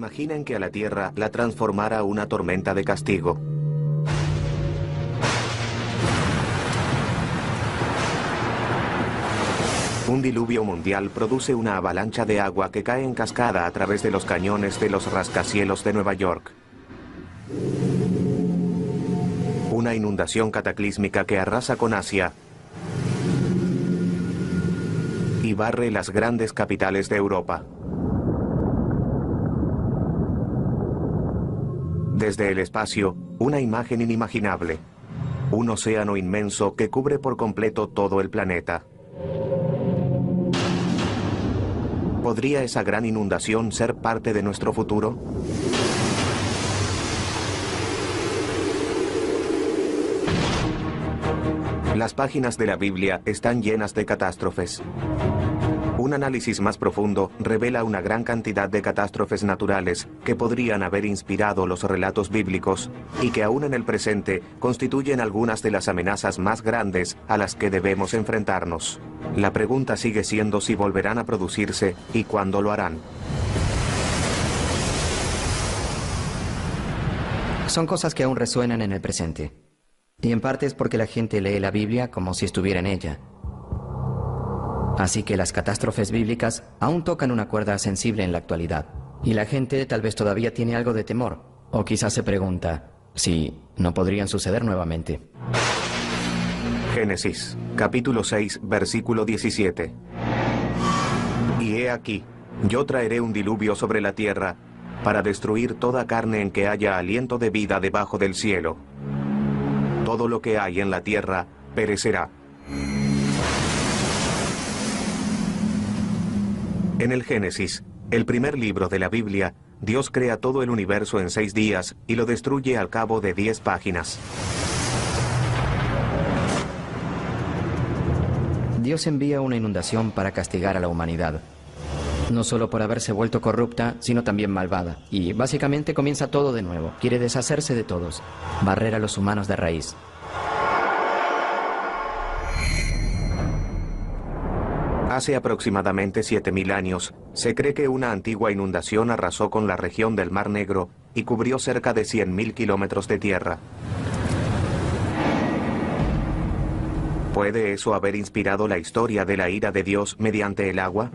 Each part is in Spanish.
Imaginen que a la Tierra la transformara una tormenta de castigo. Un diluvio mundial produce una avalancha de agua que cae en cascada a través de los cañones de los rascacielos de Nueva York. Una inundación cataclísmica que arrasa con Asia y barre las grandes capitales de Europa. Desde el espacio, una imagen inimaginable. Un océano inmenso que cubre por completo todo el planeta. ¿Podría esa gran inundación ser parte de nuestro futuro? Las páginas de la Biblia están llenas de catástrofes. Un análisis más profundo revela una gran cantidad de catástrofes naturales que podrían haber inspirado los relatos bíblicos y que aún en el presente constituyen algunas de las amenazas más grandes a las que debemos enfrentarnos. La pregunta sigue siendo si volverán a producirse y cuándo lo harán. Son cosas que aún resuenan en el presente. Y en parte es porque la gente lee la Biblia como si estuviera en ella. Así que las catástrofes bíblicas aún tocan una cuerda sensible en la actualidad. Y la gente tal vez todavía tiene algo de temor. O quizás se pregunta si no podrían suceder nuevamente. Génesis, capítulo 6, versículo 17. Y he aquí, yo traeré un diluvio sobre la tierra para destruir toda carne en que haya aliento de vida debajo del cielo. Todo lo que hay en la tierra perecerá. En el Génesis, el primer libro de la Biblia, Dios crea todo el universo en 6 días y lo destruye al cabo de 10 páginas. Dios envía una inundación para castigar a la humanidad. No solo por haberse vuelto corrupta, sino también malvada. Y básicamente comienza todo de nuevo. Quiere deshacerse de todos, barrer a los humanos de raíz. Hace aproximadamente 7000 años, se cree que una antigua inundación arrasó con la región del Mar Negro y cubrió cerca de 100.000 kilómetros de tierra. ¿Puede eso haber inspirado la historia de la ira de Dios mediante el agua?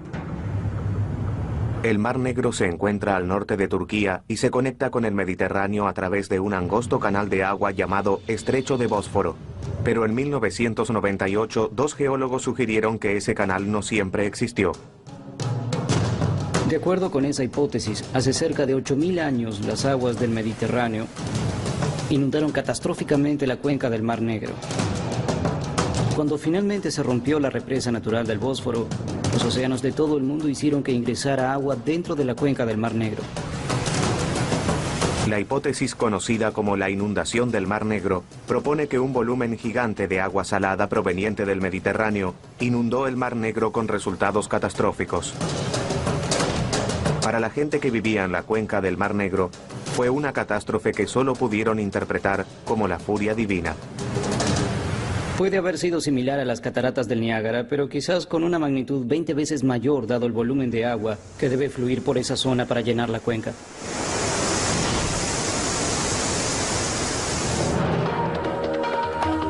El Mar Negro se encuentra al norte de Turquía y se conecta con el Mediterráneo a través de un angosto canal de agua llamado Estrecho de Bósforo. Pero en 1998, 2 geólogos sugirieron que ese canal no siempre existió. De acuerdo con esa hipótesis, hace cerca de 8000 años las aguas del Mediterráneo inundaron catastróficamente la cuenca del Mar Negro. Cuando finalmente se rompió la represa natural del Bósforo, los océanos de todo el mundo hicieron que ingresara agua dentro de la cuenca del Mar Negro. La hipótesis conocida como la inundación del Mar Negro propone que un volumen gigante de agua salada proveniente del Mediterráneo inundó el Mar Negro con resultados catastróficos. Para la gente que vivía en la cuenca del Mar Negro, fue una catástrofe que solo pudieron interpretar como la furia divina. Puede haber sido similar a las cataratas del Niágara, pero quizás con una magnitud 20 veces mayor dado el volumen de agua que debe fluir por esa zona para llenar la cuenca.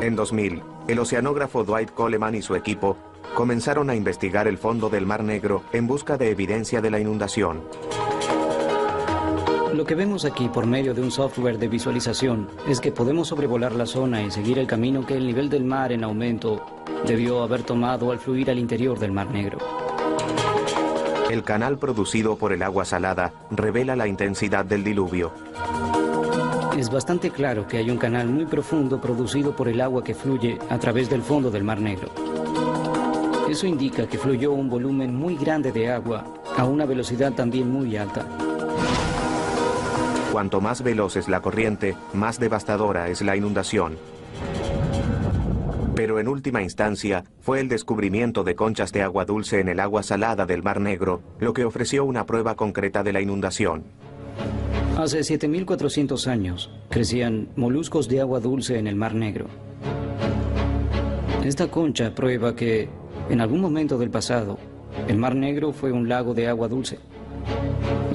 En 2000, el oceanógrafo Dwight Coleman y su equipo comenzaron a investigar el fondo del Mar Negro en busca de evidencia de la inundación. Lo que vemos aquí por medio de un software de visualización es que podemos sobrevolar la zona y seguir el camino que el nivel del mar en aumento debió haber tomado al fluir al interior del Mar Negro. El canal producido por el agua salada revela la intensidad del diluvio. Es bastante claro que hay un canal muy profundo producido por el agua que fluye a través del fondo del Mar Negro. Eso indica que fluyó un volumen muy grande de agua a una velocidad también muy alta. Cuanto más veloz es la corriente, más devastadora es la inundación. Pero en última instancia, fue el descubrimiento de conchas de agua dulce en el agua salada del Mar Negro lo que ofreció una prueba concreta de la inundación. Hace 7400 años crecían moluscos de agua dulce en el Mar Negro. Esta concha prueba que, en algún momento del pasado, el Mar Negro fue un lago de agua dulce.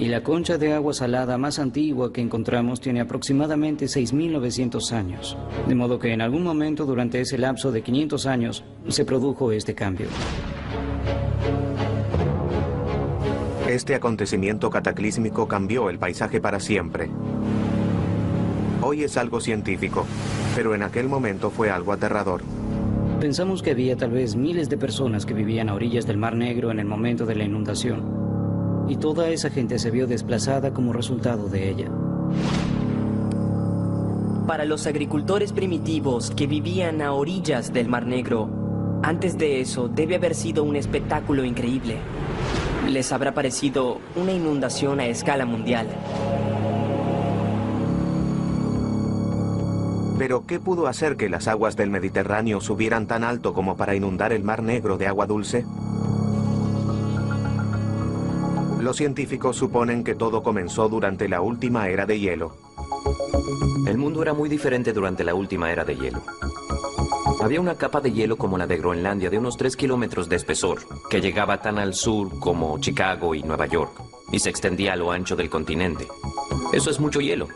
Y la concha de agua salada más antigua que encontramos tiene aproximadamente 6.900 años. De modo que en algún momento durante ese lapso de 500 años se produjo este cambio. Este acontecimiento cataclísmico cambió el paisaje para siempre. Hoy es algo científico, pero en aquel momento fue algo aterrador. Pensamos que había tal vez miles de personas que vivían a orillas del Mar Negro en el momento de la inundación. Y toda esa gente se vio desplazada como resultado de ella. Para los agricultores primitivos que vivían a orillas del Mar Negro, antes de eso debe haber sido un espectáculo increíble. Les habrá parecido una inundación a escala mundial. Pero, ¿qué pudo hacer que las aguas del Mediterráneo subieran tan alto como para inundar el Mar Negro de agua dulce? Los científicos suponen que todo comenzó durante la última era de hielo. El mundo era muy diferente durante la última era de hielo. Había una capa de hielo como la de Groenlandia de unos 3 kilómetros de espesor, que llegaba tan al sur como Chicago y Nueva York, y se extendía a lo ancho del continente. Eso es mucho hielo.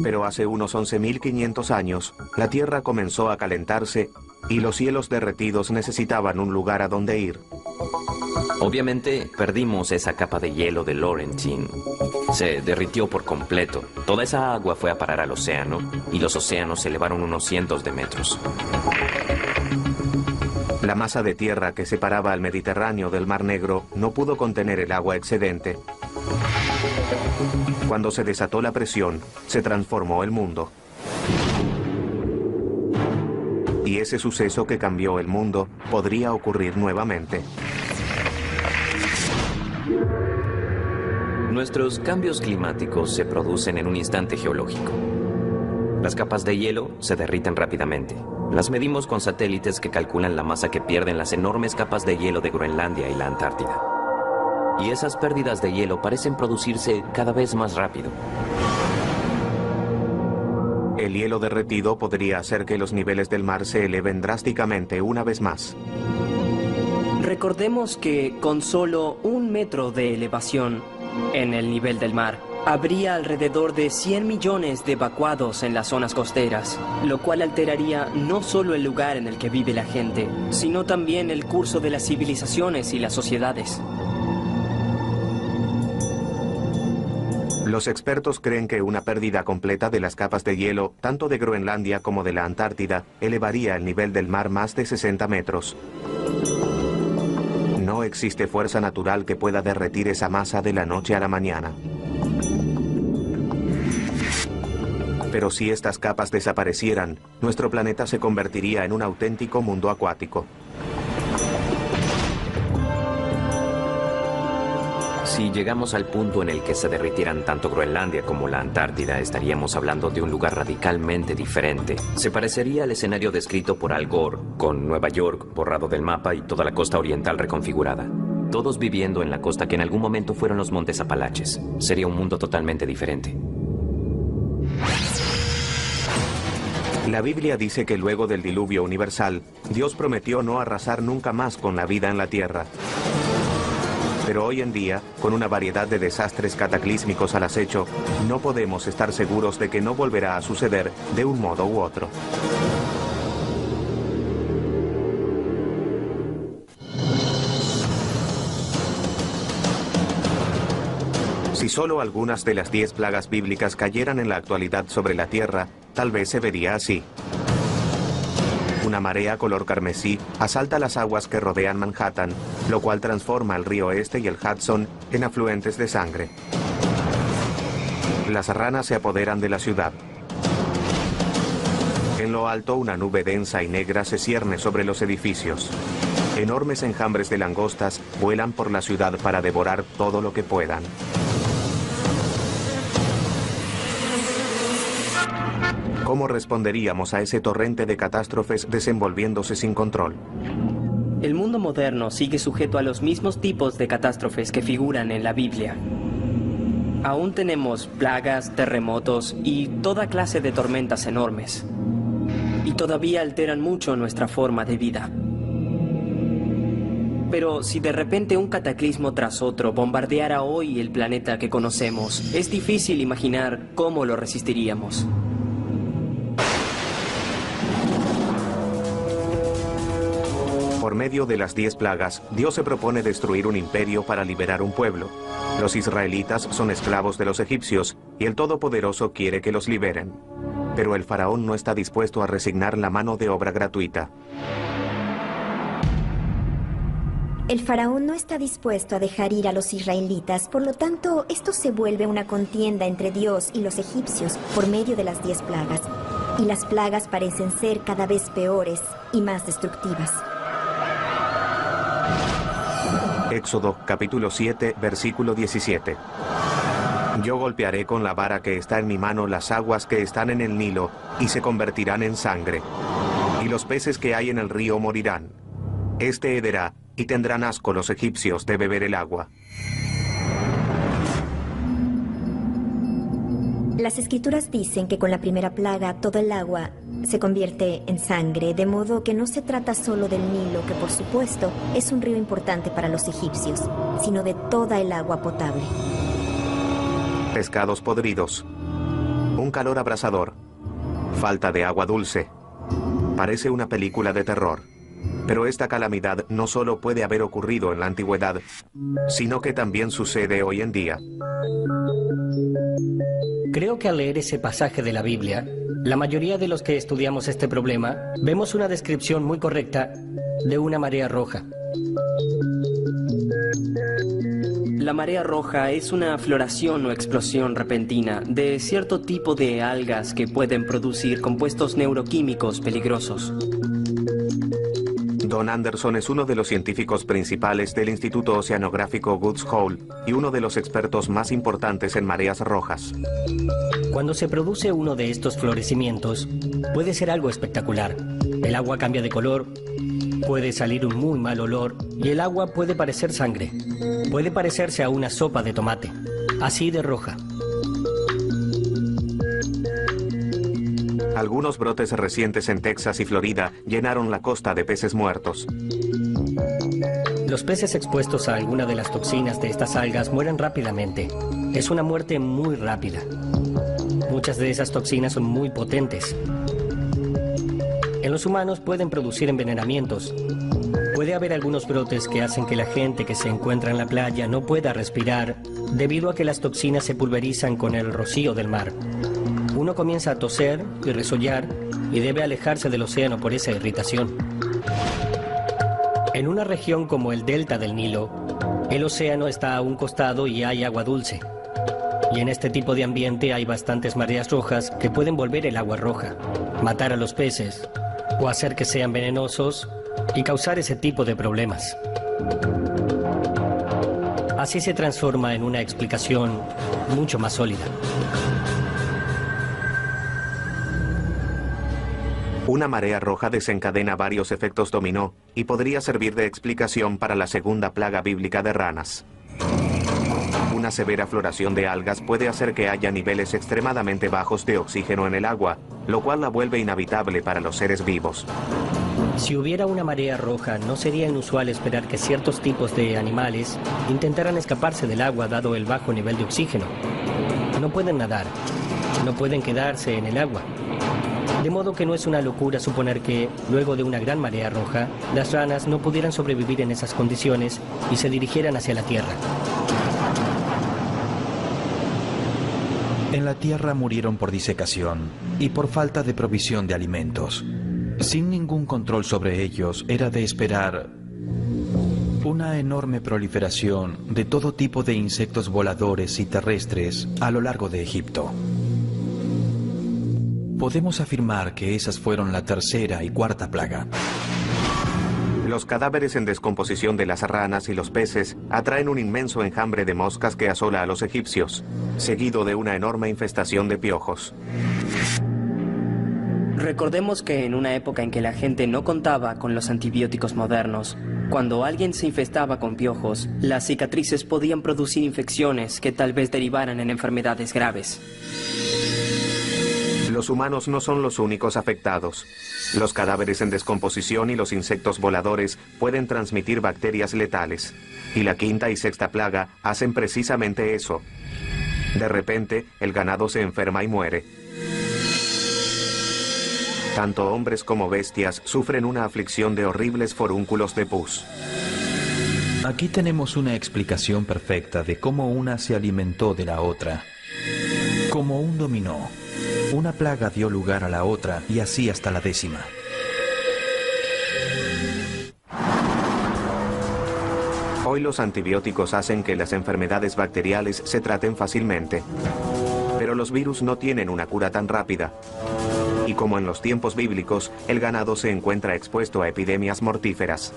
Pero hace unos 11.500 años, la Tierra comenzó a calentarse y los hielos derretidos necesitaban un lugar a donde ir. Obviamente, perdimos esa capa de hielo de Laurentine. Se derritió por completo. Toda esa agua fue a parar al océano, y los océanos se elevaron unos cientos de metros. La masa de tierra que separaba al Mediterráneo del Mar Negro no pudo contener el agua excedente. Cuando se desató la presión, se transformó el mundo. Y ese suceso que cambió el mundo podría ocurrir nuevamente. Nuestros cambios climáticos se producen en un instante geológico. Las capas de hielo se derriten rápidamente. Las medimos con satélites que calculan la masa que pierden las enormes capas de hielo de Groenlandia y la Antártida. Y esas pérdidas de hielo parecen producirse cada vez más rápido. El hielo derretido podría hacer que los niveles del mar se eleven drásticamente una vez más. Recordemos que con solo 1 metro de elevación en el nivel del mar, habría alrededor de 100 millones de evacuados en las zonas costeras, lo cual alteraría no solo el lugar en el que vive la gente, sino también el curso de las civilizaciones y las sociedades. Los expertos creen que una pérdida completa de las capas de hielo, tanto de Groenlandia como de la Antártida, elevaría el nivel del mar más de 60 metros. No existe fuerza natural que pueda derretir esa masa de la noche a la mañana. Pero si estas capas desaparecieran, nuestro planeta se convertiría en un auténtico mundo acuático. Si llegamos al punto en el que se derritieran tanto Groenlandia como la Antártida, estaríamos hablando de un lugar radicalmente diferente. Se parecería al escenario descrito por Al Gore, con Nueva York borrado del mapa y toda la costa oriental reconfigurada. Todos viviendo en la costa que en algún momento fueron los Montes Apalaches. Sería un mundo totalmente diferente. La Biblia dice que luego del diluvio universal, Dios prometió no arrasar nunca más con la vida en la tierra. Pero hoy en día, con una variedad de desastres cataclísmicos al acecho, no podemos estar seguros de que no volverá a suceder de un modo u otro. Si solo algunas de las 10 plagas bíblicas cayeran en la actualidad sobre la tierra, tal vez se vería así. Una marea color carmesí asalta las aguas que rodean Manhattan, lo cual transforma el río Este y el Hudson en afluentes de sangre. Las ranas se apoderan de la ciudad. En lo alto, una nube densa y negra se cierne sobre los edificios. Enormes enjambres de langostas vuelan por la ciudad para devorar todo lo que puedan. ¿Cómo responderíamos a ese torrente de catástrofes desenvolviéndose sin control? El mundo moderno sigue sujeto a los mismos tipos de catástrofes que figuran en la Biblia. Aún tenemos plagas, terremotos y toda clase de tormentas enormes. Y todavía alteran mucho nuestra forma de vida. pero si de repente un cataclismo tras otro bombardeara hoy el planeta que conocemos, es difícil imaginar cómo lo resistiríamos. Por medio de las 10 plagas, Dios se propone destruir un imperio para liberar un pueblo. Los israelitas son esclavos de los egipcios y el Todopoderoso quiere que los liberen. Pero el faraón no está dispuesto a resignar la mano de obra gratuita. El faraón no está dispuesto a dejar ir a los israelitas, por lo tanto, esto se vuelve una contienda entre Dios y los egipcios por medio de las 10 plagas. Y las plagas parecen ser cada vez peores y más destructivas. Éxodo capítulo 7, versículo 17. Yo golpearé con la vara que está en mi mano las aguas que están en el Nilo, y se convertirán en sangre. Y los peces que hay en el río morirán. Este hederá, y tendrán asco los egipcios de beber el agua. Las escrituras dicen que con la primera plaga todo el agua se convierte en sangre, de modo que no se trata solo del Nilo, que por supuesto es un río importante para los egipcios, sino de toda el agua potable. Pescados podridos. Un calor abrasador. Falta de agua dulce. Parece una película de terror. Pero esta calamidad no solo puede haber ocurrido en la antigüedad, sino que también sucede hoy en día. Creo que al leer ese pasaje de la Biblia, la mayoría de los que estudiamos este problema vemos una descripción muy correcta de una marea roja. La marea roja es una floración o explosión repentina de cierto tipo de algas que pueden producir compuestos neuroquímicos peligrosos. Don Anderson es uno de los científicos principales del Instituto Oceanográfico Woods Hole y uno de los expertos más importantes en mareas rojas. Cuando se produce uno de estos florecimientos, puede ser algo espectacular. El agua cambia de color, puede salir un muy mal olor y el agua puede parecer sangre. Puede parecerse a una sopa de tomate, así de roja. Algunos brotes recientes en Texas y Florida llenaron la costa de peces muertos. Los peces expuestos a alguna de las toxinas de estas algas mueren rápidamente. Es una muerte muy rápida. Muchas de esas toxinas son muy potentes. En los humanos pueden producir envenenamientos. Puede haber algunos brotes que hacen que la gente que se encuentra en la playa no pueda respirar debido a que las toxinas se pulverizan con el rocío del mar. Uno comienza a toser y resollar y debe alejarse del océano por esa irritación. En una región como el delta del Nilo, el océano está a un costado y hay agua dulce. Y en este tipo de ambiente hay bastantes mareas rojas que pueden volver el agua roja, matar a los peces o hacer que sean venenosos y causar ese tipo de problemas. Así se transforma en una explicación mucho más sólida. Una marea roja desencadena varios efectos dominó y podría servir de explicación para la segunda plaga bíblica de ranas. Una severa floración de algas puede hacer que haya niveles extremadamente bajos de oxígeno en el agua, lo cual la vuelve inhabitable para los seres vivos. Si hubiera una marea roja, no sería inusual esperar que ciertos tipos de animales intentaran escaparse del agua dado el bajo nivel de oxígeno. No pueden nadar, no pueden quedarse en el agua. De modo que no es una locura suponer que, luego de una gran marea roja, las ranas no pudieran sobrevivir en esas condiciones y se dirigieran hacia la tierra. En la tierra murieron por disecación y por falta de provisión de alimentos. Sin ningún control sobre ellos, era de esperar una enorme proliferación de todo tipo de insectos voladores y terrestres a lo largo de Egipto. Podemos afirmar que esas fueron la tercera y cuarta plaga. Los cadáveres en descomposición de las ranas y los peces atraen un inmenso enjambre de moscas que asola a los egipcios, seguido de una enorme infestación de piojos. Recordemos que en una época en que la gente no contaba con los antibióticos modernos, cuando alguien se infestaba con piojos, las cicatrices podían producir infecciones que tal vez derivaran en enfermedades graves. Los humanos no son los únicos afectados. Los cadáveres en descomposición y los insectos voladores pueden transmitir bacterias letales. Y la quinta y sexta plaga hacen precisamente eso. De repente, el ganado se enferma y muere. Tanto hombres como bestias sufren una aflicción de horribles forúnculos de pus. Aquí tenemos una explicación perfecta de cómo una se alimentó de la otra. Como un dominó. Una plaga dio lugar a la otra y así hasta la 10ª. Hoy los antibióticos hacen que las enfermedades bacteriales se traten fácilmente. Pero los virus no tienen una cura tan rápida. Y como en los tiempos bíblicos, el ganado se encuentra expuesto a epidemias mortíferas.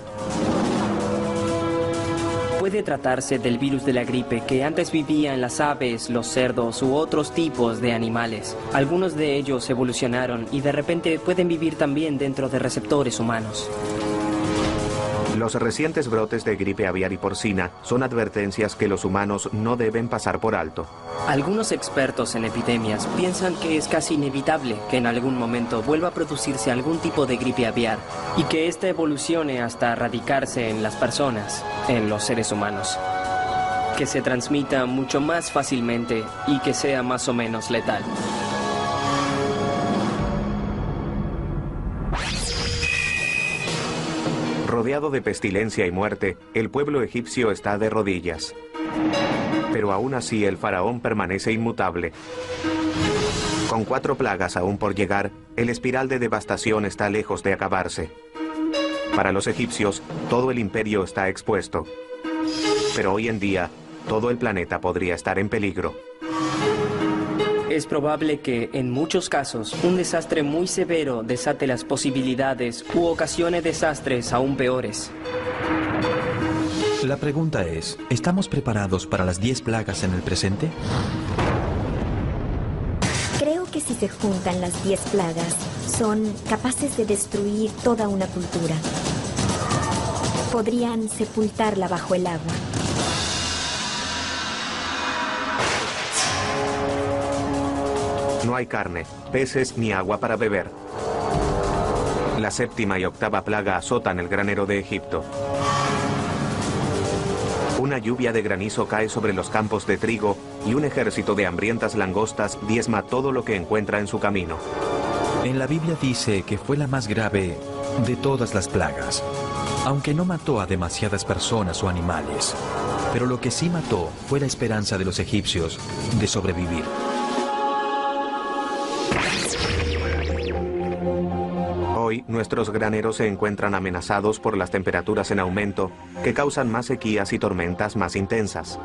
Puede tratarse del virus de la gripe que antes vivía en las aves, los cerdos u otros tipos de animales. Algunos de ellos evolucionaron y de repente pueden vivir también dentro de receptores humanos. Los recientes brotes de gripe aviar y porcina son advertencias que los humanos no deben pasar por alto. Algunos expertos en epidemias piensan que es casi inevitable que en algún momento vuelva a producirse algún tipo de gripe aviar y que ésta evolucione hasta radicarse en las personas, en los seres humanos. Que se transmita mucho más fácilmente y que sea más o menos letal. Rodeado de pestilencia y muerte, el pueblo egipcio está de rodillas. Pero aún así el faraón permanece inmutable. Con 4 plagas aún por llegar, el espiral de devastación está lejos de acabarse. Para los egipcios, todo el imperio está expuesto. Pero hoy en día, todo el planeta podría estar en peligro. Es probable que, en muchos casos, un desastre muy severo desate las posibilidades u ocasione desastres aún peores. La pregunta es, ¿estamos preparados para las 10 plagas en el presente? Creo que si se juntan las 10 plagas, son capaces de destruir toda una cultura. Podrían sepultarla bajo el agua. No hay carne, peces ni agua para beber. La 7ª y 8ª plaga azotan el granero de Egipto. Una lluvia de granizo cae sobre los campos de trigo y un ejército de hambrientas langostas diezma todo lo que encuentra en su camino. En la Biblia dice que fue la más grave de todas las plagas, aunque no mató a demasiadas personas o animales. Pero lo que sí mató fue la esperanza de los egipcios de sobrevivir. Hoy, nuestros graneros se encuentran amenazados por las temperaturas en aumento, que causan más sequías y tormentas más intensas.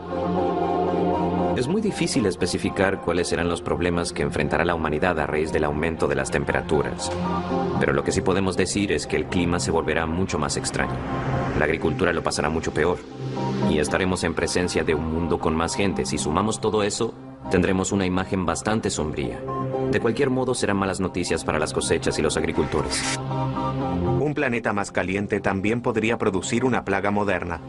Es muy difícil especificar cuáles serán los problemas que enfrentará la humanidad a raíz del aumento de las temperaturas. Pero lo que sí podemos decir es que el clima se volverá mucho más extraño. La agricultura lo pasará mucho peor. Y estaremos en presencia de un mundo con más gente. Si sumamos todo eso, tendremos una imagen bastante sombría. De cualquier modo, serán malas noticias para las cosechas y los agricultores. Un planeta más caliente también podría producir una plaga moderna.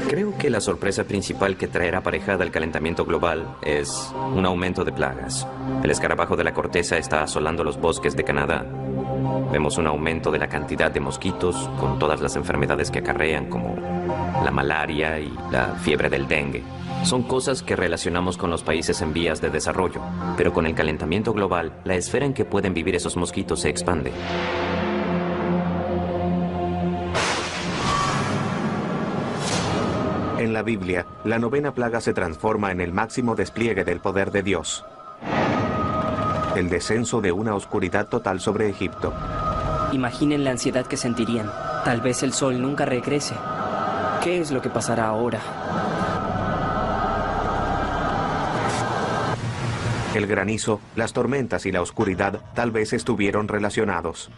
Creo que la sorpresa principal que traerá aparejada el calentamiento global es un aumento de plagas. El escarabajo de la corteza está asolando los bosques de Canadá. Vemos un aumento de la cantidad de mosquitos con todas las enfermedades que acarrean, como la malaria y la fiebre del dengue. Son cosas que relacionamos con los países en vías de desarrollo, pero con el calentamiento global, la esfera en que pueden vivir esos mosquitos se expande. En la Biblia, la 9ª plaga se transforma en el máximo despliegue del poder de Dios. El descenso de una oscuridad total sobre Egipto. Imaginen la ansiedad que sentirían. Tal vez el sol nunca regrese. ¿Qué es lo que pasará ahora? El granizo, las tormentas y la oscuridad tal vez estuvieron relacionados.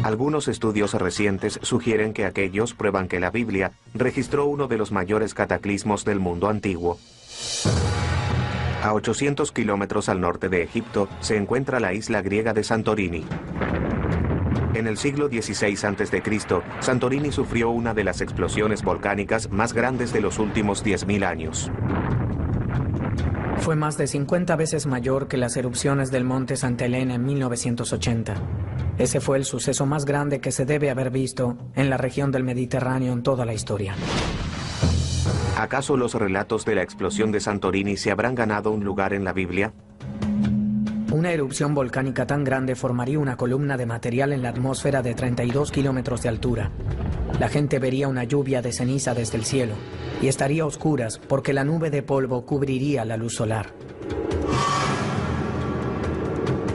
Algunos estudios recientes sugieren que aquellos prueban que la Biblia registró uno de los mayores cataclismos del mundo antiguo. A 800 kilómetros al norte de Egipto se encuentra la isla griega de Santorini. En el siglo XVI a.C., Santorini sufrió una de las explosiones volcánicas más grandes de los últimos 10.000 años. Fue más de 50 veces mayor que las erupciones del monte Santa Elena en 1980. Ese fue el suceso más grande que se debe haber visto en la región del Mediterráneo en toda la historia. ¿Acaso los relatos de la explosión de Santorini se habrán ganado un lugar en la Biblia? Una erupción volcánica tan grande formaría una columna de material en la atmósfera de 32 kilómetros de altura. La gente vería una lluvia de ceniza desde el cielo y estaría a oscuras porque la nube de polvo cubriría la luz solar.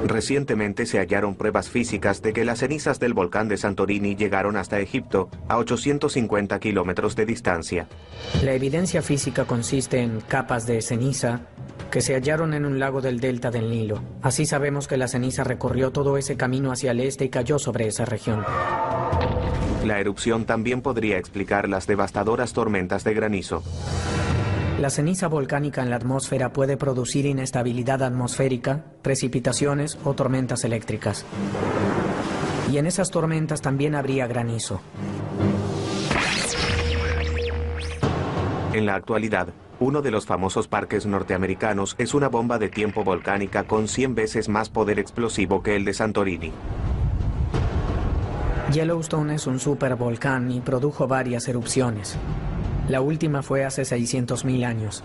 Recientemente se hallaron pruebas físicas de que las cenizas del volcán de Santorini llegaron hasta Egipto, a 850 kilómetros de distancia. La evidencia física consiste en capas de ceniza que se hallaron en un lago del delta del Nilo. Así sabemos que la ceniza recorrió todo ese camino hacia el este y cayó sobre esa región. La erupción también podría explicar las devastadoras tormentas de granizo. La ceniza volcánica en la atmósfera puede producir inestabilidad atmosférica, precipitaciones o tormentas eléctricas. Y en esas tormentas también habría granizo. En la actualidad, uno de los famosos parques norteamericanos es una bomba de tiempo volcánica con 100 veces más poder explosivo que el de Santorini. Yellowstone es un supervolcán y produjo varias erupciones. La última fue hace 600.000 años.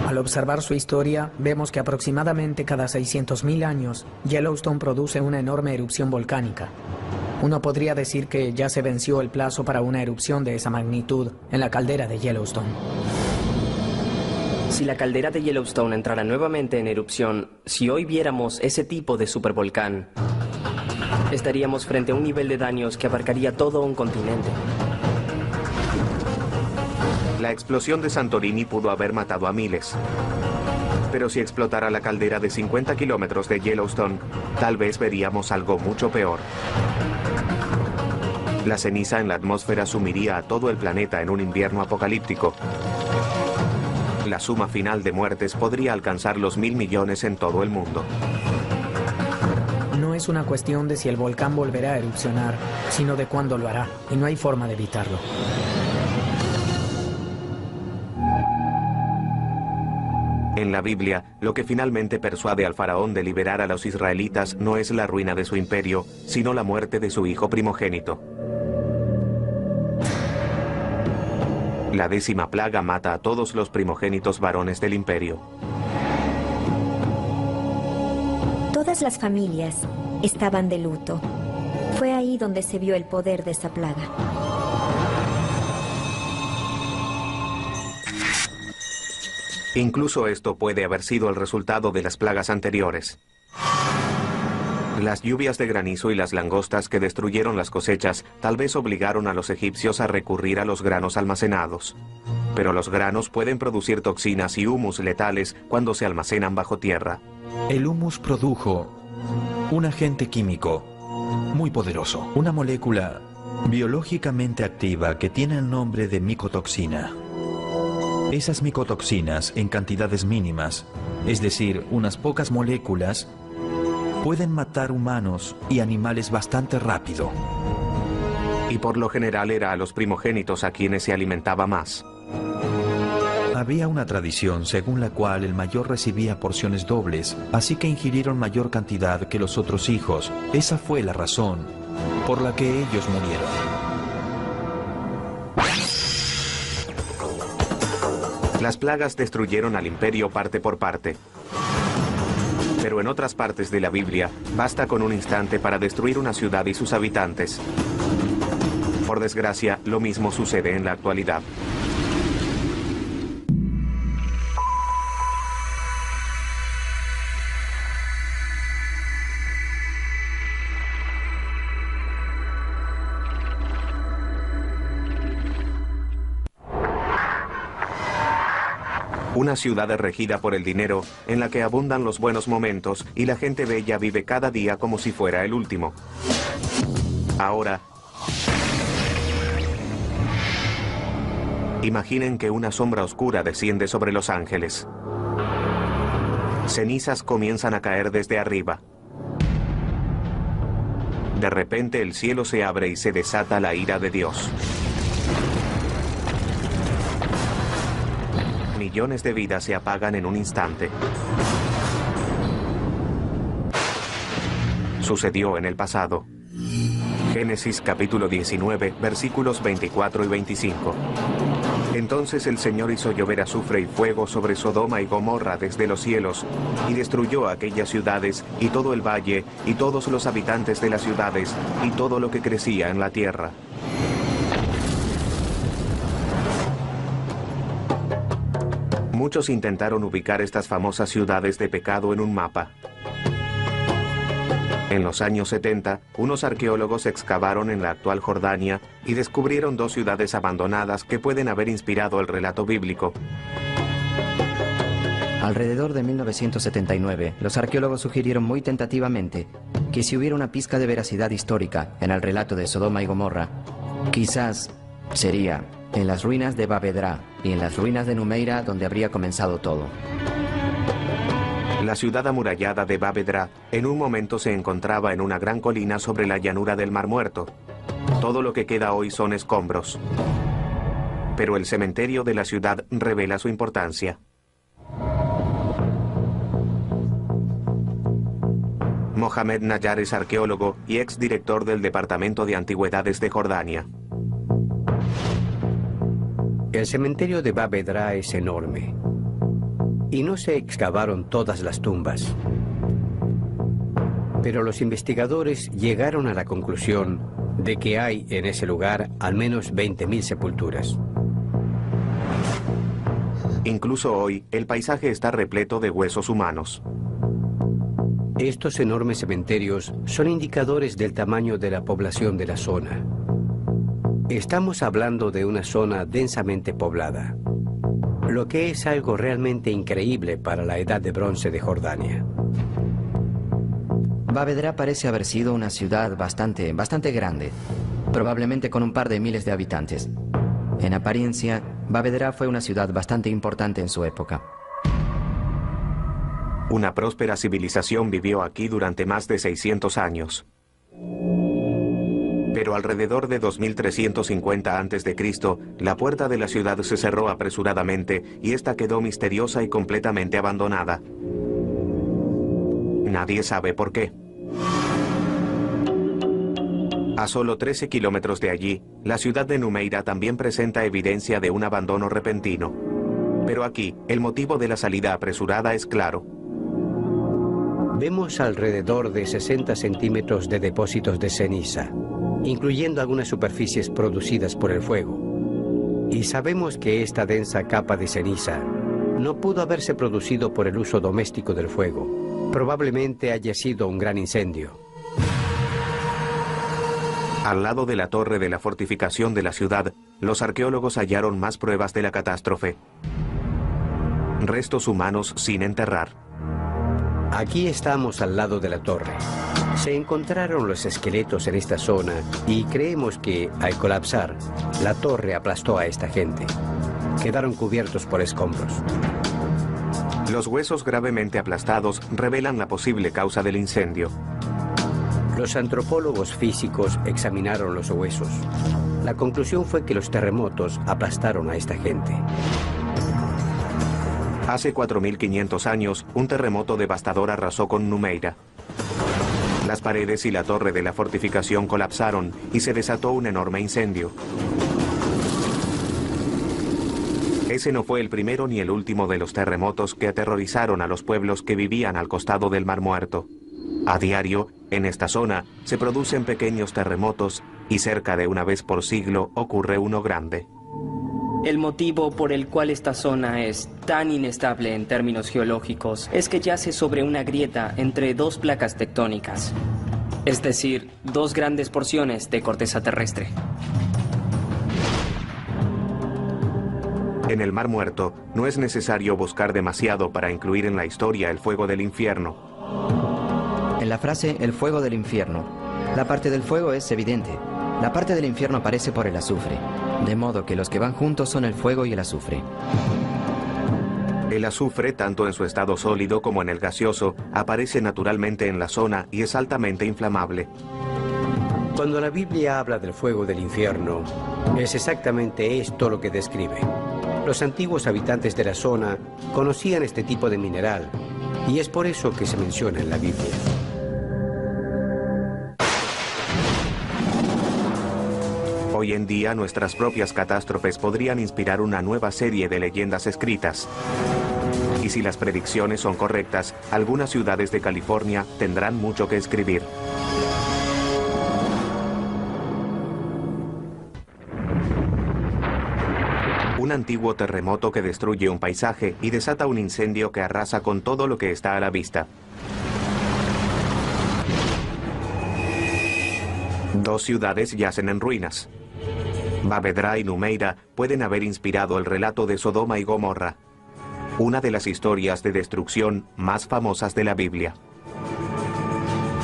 Al observar su historia, vemos que aproximadamente cada 600.000 años, Yellowstone produce una enorme erupción volcánica. Uno podría decir que ya se venció el plazo para una erupción de esa magnitud en la caldera de Yellowstone. Si la caldera de Yellowstone entrara nuevamente en erupción, si hoy viéramos ese tipo de supervolcán, estaríamos frente a un nivel de daños que abarcaría todo un continente. La explosión de Santorini pudo haber matado a miles. Pero si explotara la caldera de 50 kilómetros de Yellowstone, tal vez veríamos algo mucho peor. La ceniza en la atmósfera sumiría a todo el planeta en un invierno apocalíptico. La suma final de muertes podría alcanzar los 1.000 millones en todo el mundo. No es una cuestión de si el volcán volverá a erupcionar, sino de cuándo lo hará, y no hay forma de evitarlo. En la Biblia, lo que finalmente persuade al faraón de liberar a los israelitas no es la ruina de su imperio, sino la muerte de su hijo primogénito. La 10ª plaga mata a todos los primogénitos varones del imperio. Todas las familias estaban de luto. Fue ahí donde se vio el poder de esa plaga. Incluso esto puede haber sido el resultado de las plagas anteriores. Las lluvias de granizo y las langostas que destruyeron las cosechas tal vez obligaron a los egipcios a recurrir a los granos almacenados. Pero los granos pueden producir toxinas y humus letales cuando se almacenan bajo tierra. El humus produjo un agente químico muy poderoso, una molécula biológicamente activa que tiene el nombre de micotoxina. Esas micotoxinas en cantidades mínimas, es decir, unas pocas moléculas, pueden matar humanos y animales bastante rápido. Y por lo general era a los primogénitos a quienes se alimentaba más. Había una tradición según la cual el mayor recibía porciones dobles, así que ingirieron mayor cantidad que los otros hijos. Esa fue la razón por la que ellos murieron. Las plagas destruyeron al imperio parte por parte. Pero en otras partes de la Biblia, basta con un instante para destruir una ciudad y sus habitantes. Por desgracia, lo mismo sucede en la actualidad. Una ciudad regida por el dinero, en la que abundan los buenos momentos y la gente bella vive cada día como si fuera el último. Ahora, imaginen que una sombra oscura desciende sobre Los Ángeles. Cenizas comienzan a caer desde arriba. De repente el cielo se abre y se desata la ira de Dios. millones de vidas se apagan en un instante. Sucedió en el pasado. Génesis capítulo 19, versículos 24 y 25. Entonces el Señor hizo llover azufre y fuego sobre Sodoma y Gomorra desde los cielos, y destruyó aquellas ciudades, y todo el valle, y todos los habitantes de las ciudades, y todo lo que crecía en la tierra. Muchos intentaron ubicar estas famosas ciudades de pecado en un mapa. En los años 70, unos arqueólogos excavaron en la actual Jordania y descubrieron 2 ciudades abandonadas que pueden haber inspirado el relato bíblico. Alrededor de 1979, los arqueólogos sugirieron muy tentativamente que si hubiera una pizca de veracidad histórica en el relato de Sodoma y Gomorra, quizás sería en las ruinas de Bab Edra y en las ruinas de Numeira donde habría comenzado todo. La ciudad amurallada de Bab Edra en un momento se encontraba en una gran colina sobre la llanura del Mar Muerto. Todo lo que queda hoy son escombros. Pero el cementerio de la ciudad revela su importancia. Mohamed Nayar es arqueólogo y exdirector del Departamento de Antigüedades de Jordania. El cementerio de Bab Edra es enorme. Y no se excavaron todas las tumbas. Pero los investigadores llegaron a la conclusión de que hay en ese lugar al menos 20.000 sepulturas. Incluso hoy, el paisaje está repleto de huesos humanos. Estos enormes cementerios son indicadores del tamaño de la población de la zona. Estamos hablando de una zona densamente poblada, lo que es algo realmente increíble para la edad de bronce de Jordania. Bab Edra parece haber sido una ciudad bastante grande, probablemente con un par de miles de habitantes. En apariencia, Bab Edra fue una ciudad bastante importante en su época. Una próspera civilización vivió aquí durante más de 600 años. Pero alrededor de 2350 a.C., la puerta de la ciudad se cerró apresuradamente y esta quedó misteriosa y completamente abandonada. Nadie sabe por qué. A solo 13 kilómetros de allí, la ciudad de Numeira también presenta evidencia de un abandono repentino. Pero aquí, el motivo de la salida apresurada es claro. Vemos alrededor de 60 centímetros de depósitos de ceniza, incluyendo algunas superficies producidas por el fuego. Y sabemos que esta densa capa de ceniza no pudo haberse producido por el uso doméstico del fuego. Probablemente haya sido un gran incendio. Al lado de la torre de la fortificación de la ciudad, los arqueólogos hallaron más pruebas de la catástrofe. Restos humanos sin enterrar. Aquí estamos al lado de la torre. Se encontraron los esqueletos en esta zona y creemos que, al colapsar, la torre aplastó a esta gente. Quedaron cubiertos por escombros. Los huesos gravemente aplastados revelan la posible causa del incendio. Los antropólogos físicos examinaron los huesos. La conclusión fue que los terremotos aplastaron a esta gente. Hace 4.500 años, un terremoto devastador arrasó con Numeira. Las paredes y la torre de la fortificación colapsaron y se desató un enorme incendio. Ese no fue el primero ni el último de los terremotos que aterrorizaron a los pueblos que vivían al costado del Mar Muerto. A diario, en esta zona, se producen pequeños terremotos y cerca de una vez por siglo ocurre uno grande. El motivo por el cual esta zona es tan inestable en términos geológicos es que yace sobre una grieta entre 2 placas tectónicas, es decir, 2 grandes porciones de corteza terrestre. En el Mar Muerto, no es necesario buscar demasiado para incluir en la historia el fuego del infierno. En la frase "el fuego del infierno", la parte del fuego es evidente. La parte del infierno aparece por el azufre, de modo que los que van juntos son el fuego y el azufre. El azufre, tanto en su estado sólido como en el gaseoso, aparece naturalmente en la zona y es altamente inflamable. Cuando la Biblia habla del fuego del infierno, es exactamente esto lo que describe. Los antiguos habitantes de la zona conocían este tipo de mineral y es por eso que se menciona en la Biblia. Hoy en día, nuestras propias catástrofes podrían inspirar una nueva serie de leyendas escritas. Y si las predicciones son correctas, algunas ciudades de California tendrán mucho que escribir. Un antiguo terremoto que destruye un paisaje y desata un incendio que arrasa con todo lo que está a la vista. Dos ciudades yacen en ruinas. Bavedra y Numeira pueden haber inspirado el relato de Sodoma y Gomorra, una de las historias de destrucción más famosas de la Biblia.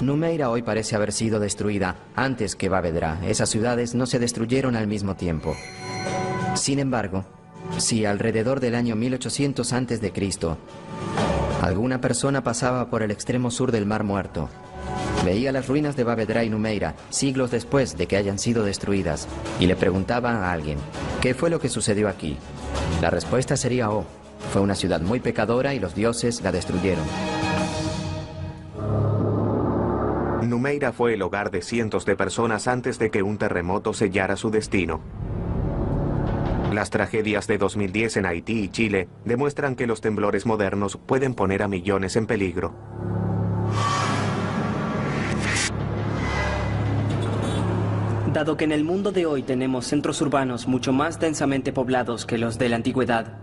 Numeira hoy parece haber sido destruida antes que Bavedra. Esas ciudades no se destruyeron al mismo tiempo. Sin embargo, si alrededor del año 1800 a.C., alguna persona pasaba por el extremo sur del Mar Muerto, veía las ruinas de Bavedra y Numeira siglos después de que hayan sido destruidas y le preguntaba a alguien, ¿qué fue lo que sucedió aquí? La respuesta sería, oh, fue una ciudad muy pecadora y los dioses la destruyeron. Numeira fue el hogar de cientos de personas antes de que un terremoto sellara su destino. Las tragedias de 2010 en Haití y Chile demuestran que los temblores modernos pueden poner a millones en peligro. Dado que en el mundo de hoy tenemos centros urbanos mucho más densamente poblados que los de la antigüedad,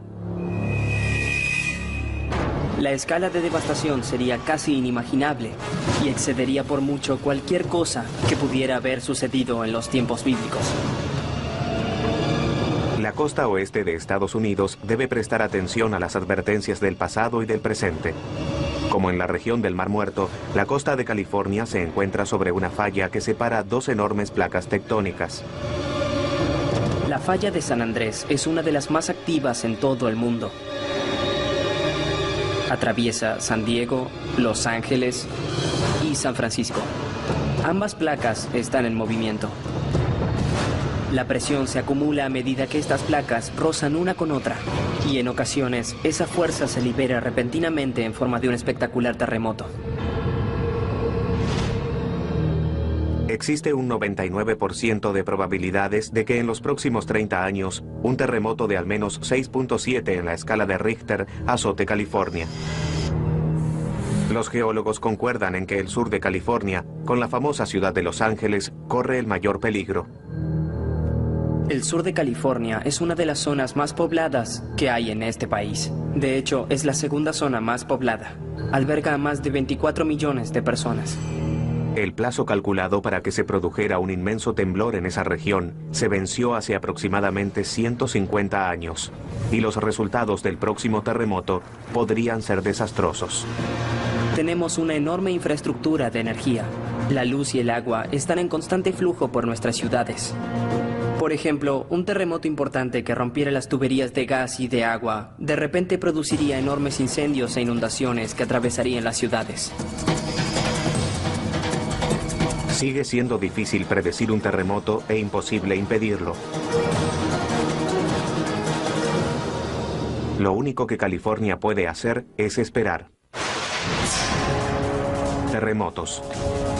la escala de devastación sería casi inimaginable y excedería por mucho cualquier cosa que pudiera haber sucedido en los tiempos bíblicos. La costa oeste de Estados Unidos debe prestar atención a las advertencias del pasado y del presente. Como en la región del Mar Muerto, la costa de California se encuentra sobre una falla que separa dos enormes placas tectónicas. La falla de San Andrés es una de las más activas en todo el mundo. Atraviesa San Diego, Los Ángeles y San Francisco. Ambas placas están en movimiento. La presión se acumula a medida que estas placas rozan una con otra, y en ocasiones esa fuerza se libera repentinamente en forma de un espectacular terremoto. Existe un 99% de probabilidades de que en los próximos 30 años, un terremoto de al menos 6.7 en la escala de Richter azote California. Los geólogos concuerdan en que el sur de California, con la famosa ciudad de Los Ángeles, corre el mayor peligro. El sur de California es una de las zonas más pobladas que hay en este país. De hecho, es la segunda zona más poblada. Alberga a más de 24 millones de personas. El plazo calculado para que se produjera un inmenso temblor en esa región se venció hace aproximadamente 150 años, y los resultados del próximo terremoto podrían ser desastrosos. Tenemos una enorme infraestructura de energía. La luz y el agua están en constante flujo por nuestras ciudades. Por ejemplo, un terremoto importante que rompiera las tuberías de gas y de agua, de repente produciría enormes incendios e inundaciones que atravesarían las ciudades. Sigue siendo difícil predecir un terremoto e imposible impedirlo. Lo único que California puede hacer es esperar. Terremotos,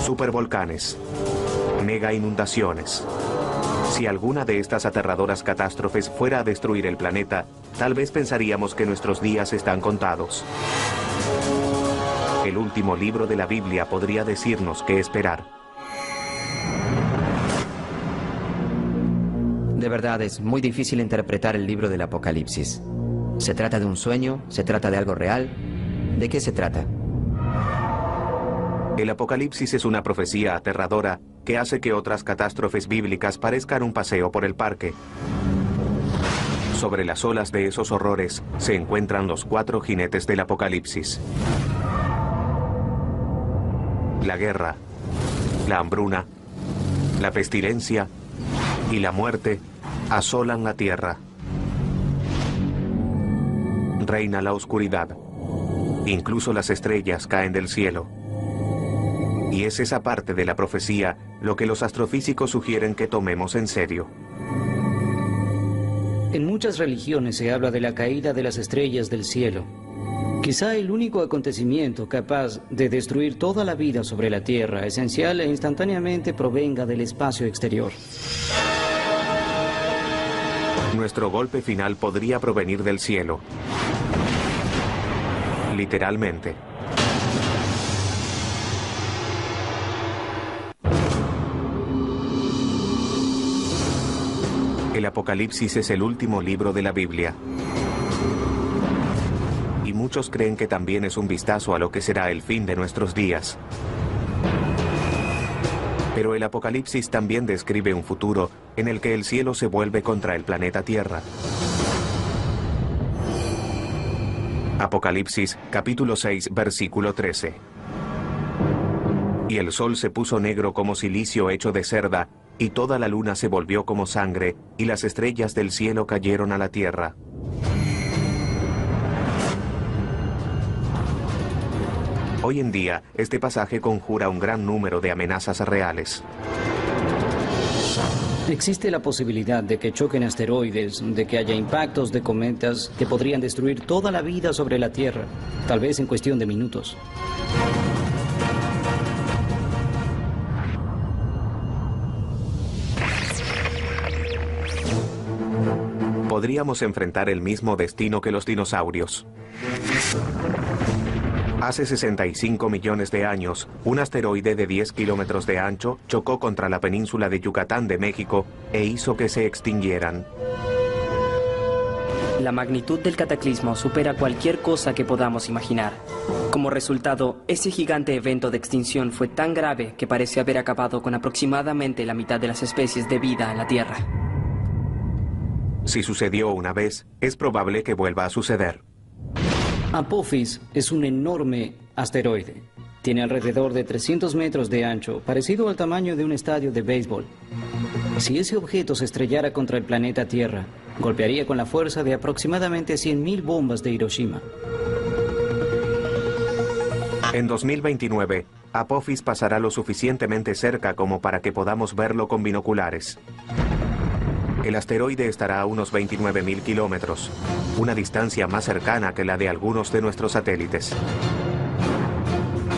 supervolcanes, mega inundaciones. Si alguna de estas aterradoras catástrofes fuera a destruir el planeta, tal vez pensaríamos que nuestros días están contados. El último libro de la Biblia podría decirnos qué esperar. De verdad, es muy difícil interpretar el libro del Apocalipsis. ¿Se trata de un sueño? ¿Se trata de algo real? ¿De qué se trata? El Apocalipsis es una profecía aterradora que hace que otras catástrofes bíblicas parezcan un paseo por el parque. Sobre las olas de esos horrores se encuentran los 4 jinetes del Apocalipsis. La guerra, la hambruna, la pestilencia y la muerte asolan la tierra. Reina la oscuridad. Incluso las estrellas caen del cielo. Y es esa parte de la profecía lo que los astrofísicos sugieren que tomemos en serio. En muchas religiones se habla de la caída de las estrellas del cielo. Quizá el único acontecimiento capaz de destruir toda la vida sobre la Tierra, esencial e instantáneamente, provenga del espacio exterior. Nuestro golpe final podría provenir del cielo. Literalmente. El Apocalipsis es el último libro de la Biblia. Y muchos creen que también es un vistazo a lo que será el fin de nuestros días. Pero el Apocalipsis también describe un futuro en el que el cielo se vuelve contra el planeta Tierra. Apocalipsis, capítulo 6, versículo 13. Y el sol se puso negro como cilicio hecho de cerda, y toda la luna se volvió como sangre, y las estrellas del cielo cayeron a la tierra. Hoy en día, este pasaje conjura un gran número de amenazas reales. Existe la posibilidad de que choquen asteroides, de que haya impactos de cometas que podrían destruir toda la vida sobre la Tierra, tal vez en cuestión de minutos. Podríamos enfrentar el mismo destino que los dinosaurios. Hace 65 millones de años, un asteroide de 10 kilómetros de ancho chocó contra la península de Yucatán de México e hizo que se extinguieran. La magnitud del cataclismo supera cualquier cosa que podamos imaginar. Como resultado, ese gigante evento de extinción fue tan grave que parece haber acabado con aproximadamente la mitad de las especies de vida en la Tierra. Si sucedió una vez, es probable que vuelva a suceder. Apophis es un enorme asteroide. Tiene alrededor de 300 metros de ancho, parecido al tamaño de un estadio de béisbol. Si ese objeto se estrellara contra el planeta Tierra, golpearía con la fuerza de aproximadamente 100.000 bombas de Hiroshima. En 2029, Apophis pasará lo suficientemente cerca como para que podamos verlo con binoculares. El asteroide estará a unos 29.000 kilómetros, una distancia más cercana que la de algunos de nuestros satélites.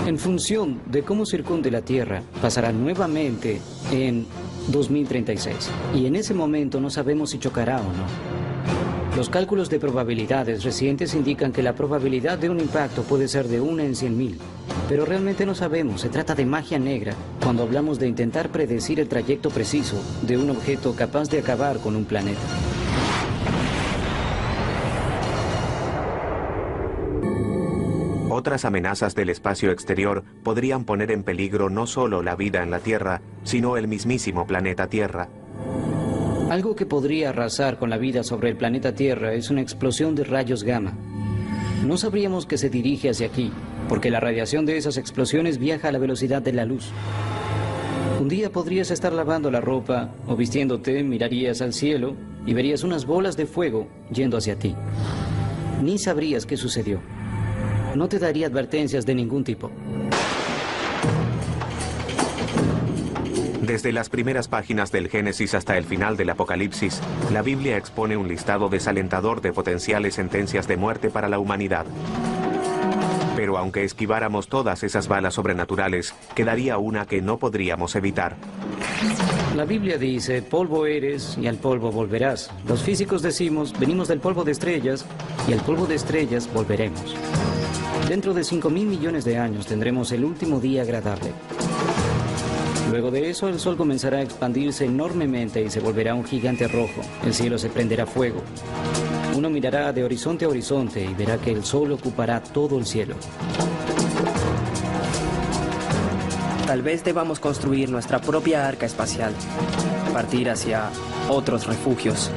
En función de cómo circunde la Tierra, pasará nuevamente en 2036. Y en ese momento no sabemos si chocará o no. Los cálculos de probabilidades recientes indican que la probabilidad de un impacto puede ser de 1 en 100.000. Pero realmente no sabemos, se trata de magia negra cuando hablamos de intentar predecir el trayecto preciso de un objeto capaz de acabar con un planeta. Otras amenazas del espacio exterior podrían poner en peligro no solo la vida en la Tierra, sino el mismísimo planeta Tierra. Algo que podría arrasar con la vida sobre el planeta Tierra es una explosión de rayos gamma. No sabríamos que se dirige hacia aquí, porque la radiación de esas explosiones viaja a la velocidad de la luz. Un día podrías estar lavando la ropa o vistiéndote, mirarías al cielo y verías unas bolas de fuego yendo hacia ti. Ni sabrías qué sucedió. No te daría advertencias de ningún tipo. Desde las primeras páginas del Génesis hasta el final del Apocalipsis, la Biblia expone un listado desalentador de potenciales sentencias de muerte para la humanidad. Pero aunque esquiváramos todas esas balas sobrenaturales, quedaría una que no podríamos evitar. La Biblia dice, polvo eres y al polvo volverás. Los físicos decimos, venimos del polvo de estrellas y al polvo de estrellas volveremos. Dentro de 5.000 millones de años tendremos el último día agradable. Luego de eso, el sol comenzará a expandirse enormemente y se volverá un gigante rojo. El cielo se prenderá fuego. Uno mirará de horizonte a horizonte y verá que el sol ocupará todo el cielo. Tal vez debamos construir nuestra propia arca espacial, partir hacia otros refugios,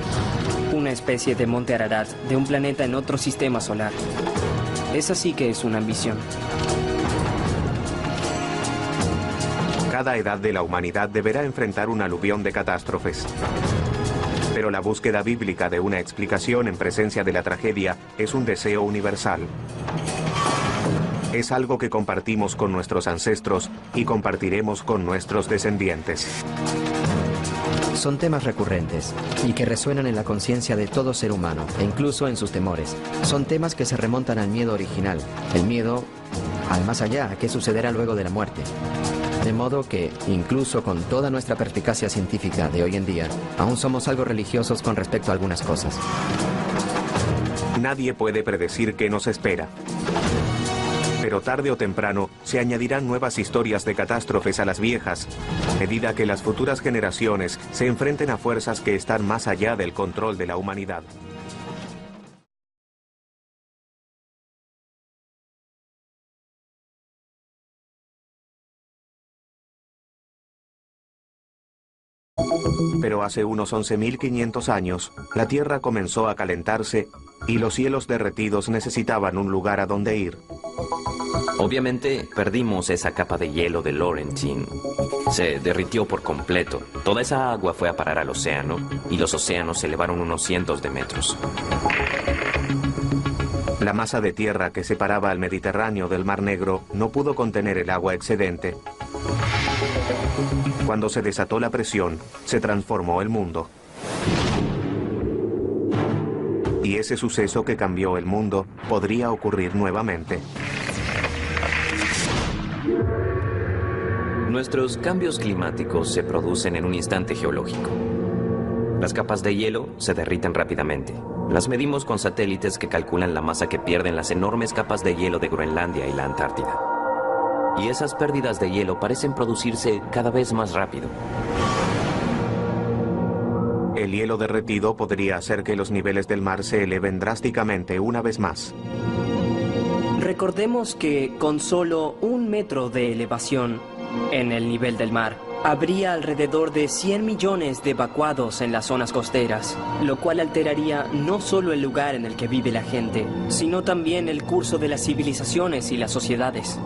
una especie de monte Ararat de un planeta en otro sistema solar. Esa sí que es una ambición. Cada edad de la humanidad deberá enfrentar un aluvión de catástrofes. Pero la búsqueda bíblica de una explicación en presencia de la tragedia es un deseo universal. Es algo que compartimos con nuestros ancestros y compartiremos con nuestros descendientes. Son temas recurrentes y que resuenan en la conciencia de todo ser humano, e incluso en sus temores. Son temas que se remontan al miedo original, el miedo al más allá, a qué sucederá luego de la muerte. De modo que, incluso con toda nuestra perspicacia científica de hoy en día, aún somos algo religiosos con respecto a algunas cosas. Nadie puede predecir qué nos espera. Pero tarde o temprano se añadirán nuevas historias de catástrofes a las viejas, a medida que las futuras generaciones se enfrenten a fuerzas que están más allá del control de la humanidad. Pero hace unos 11.500 años, la Tierra comenzó a calentarse y los cielos derretidos necesitaban un lugar a donde ir. Obviamente, perdimos esa capa de hielo de Laurentine. Se derritió por completo. Toda esa agua fue a parar al océano y los océanos se elevaron unos cientos de metros. La masa de tierra que separaba al Mediterráneo del Mar Negro no pudo contener el agua excedente. Cuando se desató la presión, se transformó el mundo. Y ese suceso que cambió el mundo podría ocurrir nuevamente. Nuestros cambios climáticos se producen en un instante geológico. Las capas de hielo se derriten rápidamente. Las medimos con satélites que calculan la masa que pierden las enormes capas de hielo de Groenlandia y la Antártida. Y esas pérdidas de hielo parecen producirse cada vez más rápido. El hielo derretido podría hacer que los niveles del mar se eleven drásticamente una vez más. Recordemos que con solo 1 metro de elevación en el nivel del mar, habría alrededor de 100 millones de evacuados en las zonas costeras, lo cual alteraría no solo el lugar en el que vive la gente, sino también el curso de las civilizaciones y las sociedades.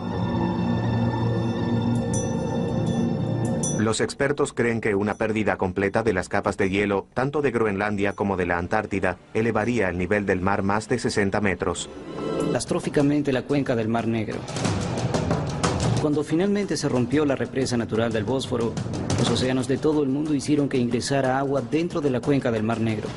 Los expertos creen que una pérdida completa de las capas de hielo, tanto de Groenlandia como de la Antártida, elevaría el nivel del mar más de 60 metros. Catastróficamente la cuenca del Mar Negro. Cuando finalmente se rompió la represa natural del Bósforo, los océanos de todo el mundo hicieron que ingresara agua dentro de la cuenca del Mar Negro.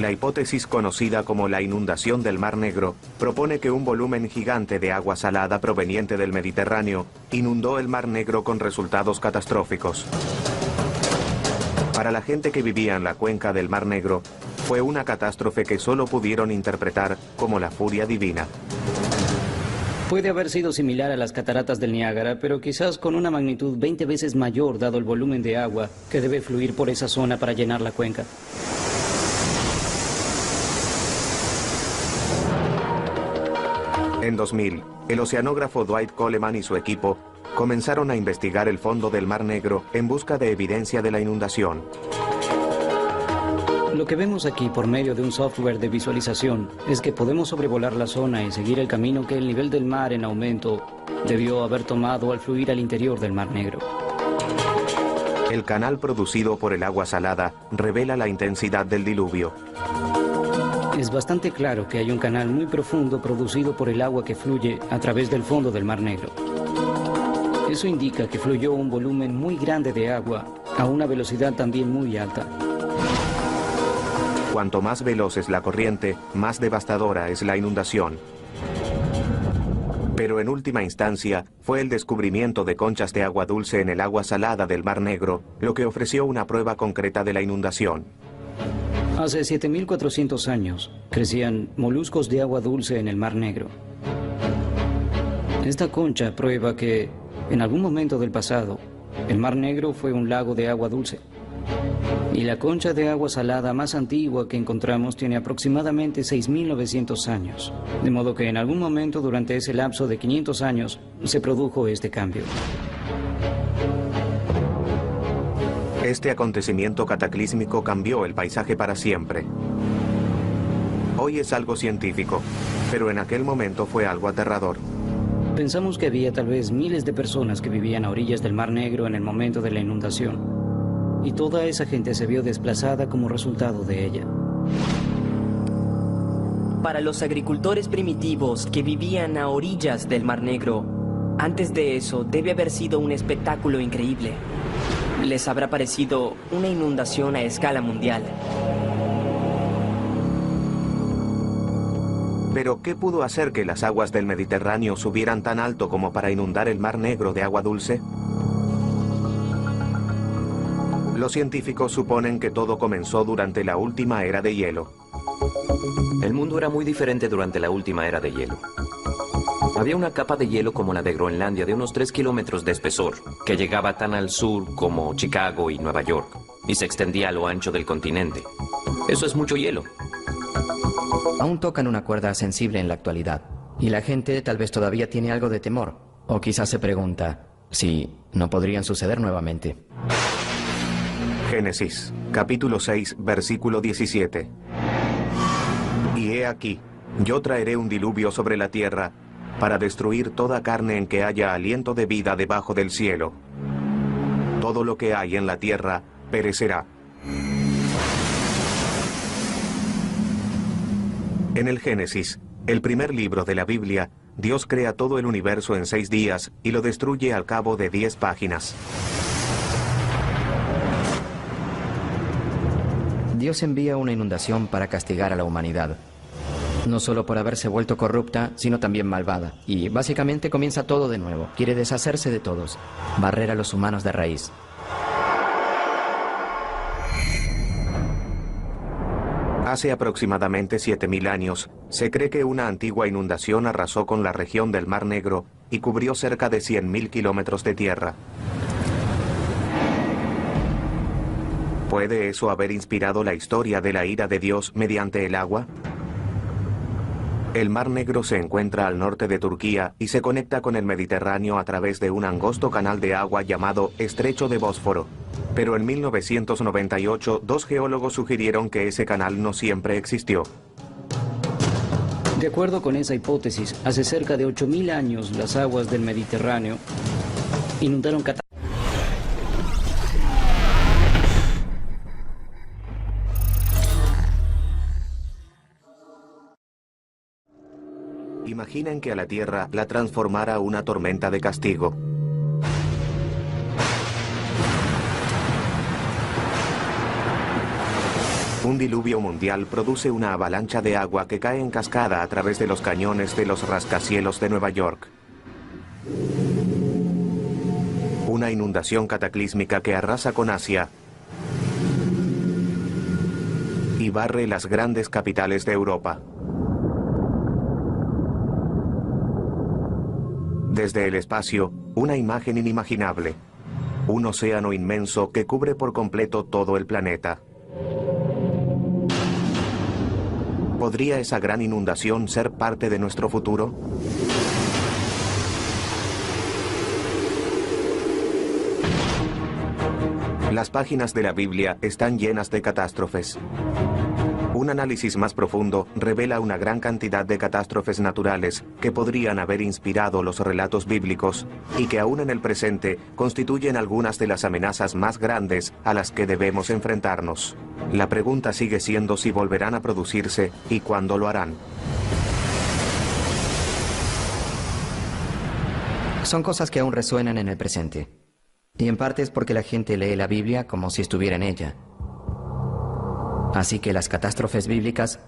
La hipótesis conocida como la inundación del Mar Negro propone que un volumen gigante de agua salada proveniente del Mediterráneo inundó el Mar Negro con resultados catastróficos. Para la gente que vivía en la cuenca del Mar Negro, fue una catástrofe que solo pudieron interpretar como la furia divina. Puede haber sido similar a las cataratas del Niágara, pero quizás con una magnitud 20 veces mayor dado el volumen de agua que debe fluir por esa zona para llenar la cuenca. En 2000, el oceanógrafo Dwight Coleman y su equipo comenzaron a investigar el fondo del Mar Negro en busca de evidencia de la inundación. Lo que vemos aquí por medio de un software de visualización es que podemos sobrevolar la zona y seguir el camino que el nivel del mar en aumento debió haber tomado al fluir al interior del Mar Negro. El canal producido por el agua salada revela la intensidad del diluvio. Es bastante claro que hay un canal muy profundo producido por el agua que fluye a través del fondo del Mar Negro. Eso indica que fluyó un volumen muy grande de agua a una velocidad también muy alta. Cuanto más veloz es la corriente, más devastadora es la inundación. Pero en última instancia, fue el descubrimiento de conchas de agua dulce en el agua salada del Mar Negro lo que ofreció una prueba concreta de la inundación. Hace 7.400 años crecían moluscos de agua dulce en el Mar Negro. Esta concha prueba que, en algún momento del pasado, el Mar Negro fue un lago de agua dulce. Y la concha de agua salada más antigua que encontramos tiene aproximadamente 6.900 años. De modo que en algún momento durante ese lapso de 500 años se produjo este cambio. Este acontecimiento cataclísmico cambió el paisaje para siempre. Hoy es algo científico, pero en aquel momento fue algo aterrador. Pensamos que había tal vez miles de personas que vivían a orillas del Mar Negro en el momento de la inundación. Y toda esa gente se vio desplazada como resultado de ella. Para los agricultores primitivos que vivían a orillas del Mar Negro, antes de eso debe haber sido un espectáculo increíble. les habrá parecido una inundación a escala mundial. Pero, ¿qué pudo hacer que las aguas del Mediterráneo subieran tan alto como para inundar el Mar Negro de agua dulce? Los científicos suponen que todo comenzó durante la última era de hielo. El mundo era muy diferente durante la última era de hielo. Había una capa de hielo como la de Groenlandia de unos 3 kilómetros de espesor, que llegaba tan al sur como Chicago y Nueva York, y se extendía a lo ancho del continente. Eso es mucho hielo. Aún tocan una cuerda sensible en la actualidad, y la gente tal vez todavía tiene algo de temor, o quizás se pregunta si no podrían suceder nuevamente. Génesis, capítulo 6, versículo 17. Y he aquí, yo traeré un diluvio sobre la tierra, para destruir toda carne en que haya aliento de vida debajo del cielo. Todo lo que hay en la tierra perecerá. En el Génesis, el primer libro de la Biblia, Dios crea todo el universo en 6 días y lo destruye al cabo de 10 páginas. Dios envía una inundación para castigar a la humanidad. No solo por haberse vuelto corrupta, sino también malvada. Y básicamente comienza todo de nuevo. Quiere deshacerse de todos, barrer a los humanos de raíz. Hace aproximadamente 7000 años, se cree que una antigua inundación arrasó con la región del Mar Negro y cubrió cerca de 100.000 kilómetros de tierra. ¿Puede eso haber inspirado la historia de la ira de Dios mediante el agua? El Mar Negro se encuentra al norte de Turquía y se conecta con el Mediterráneo a través de un angosto canal de agua llamado Estrecho de Bósforo. Pero en 1998, 2 geólogos sugirieron que ese canal no siempre existió. De acuerdo con esa hipótesis, hace cerca de 8.000 años las aguas del Mediterráneo inundaron Imaginen que a la Tierra la transformara una tormenta de castigo. Un diluvio mundial produce una avalancha de agua que cae en cascada a través de los cañones de los rascacielos de Nueva York. Una inundación cataclísmica que arrasa con Asia y barre las grandes capitales de Europa. Desde el espacio, una imagen inimaginable. Un océano inmenso que cubre por completo todo el planeta. ¿Podría esa gran inundación ser parte de nuestro futuro? Las páginas de la Biblia están llenas de catástrofes. Un análisis más profundo revela una gran cantidad de catástrofes naturales que podrían haber inspirado los relatos bíblicos y que aún en el presente constituyen algunas de las amenazas más grandes a las que debemos enfrentarnos. La pregunta sigue siendo si volverán a producirse y cuándo lo harán. Son cosas que aún resuenan en el presente. Y en parte es porque la gente lee la Biblia como si estuviera en ella. Así que las catástrofes bíblicas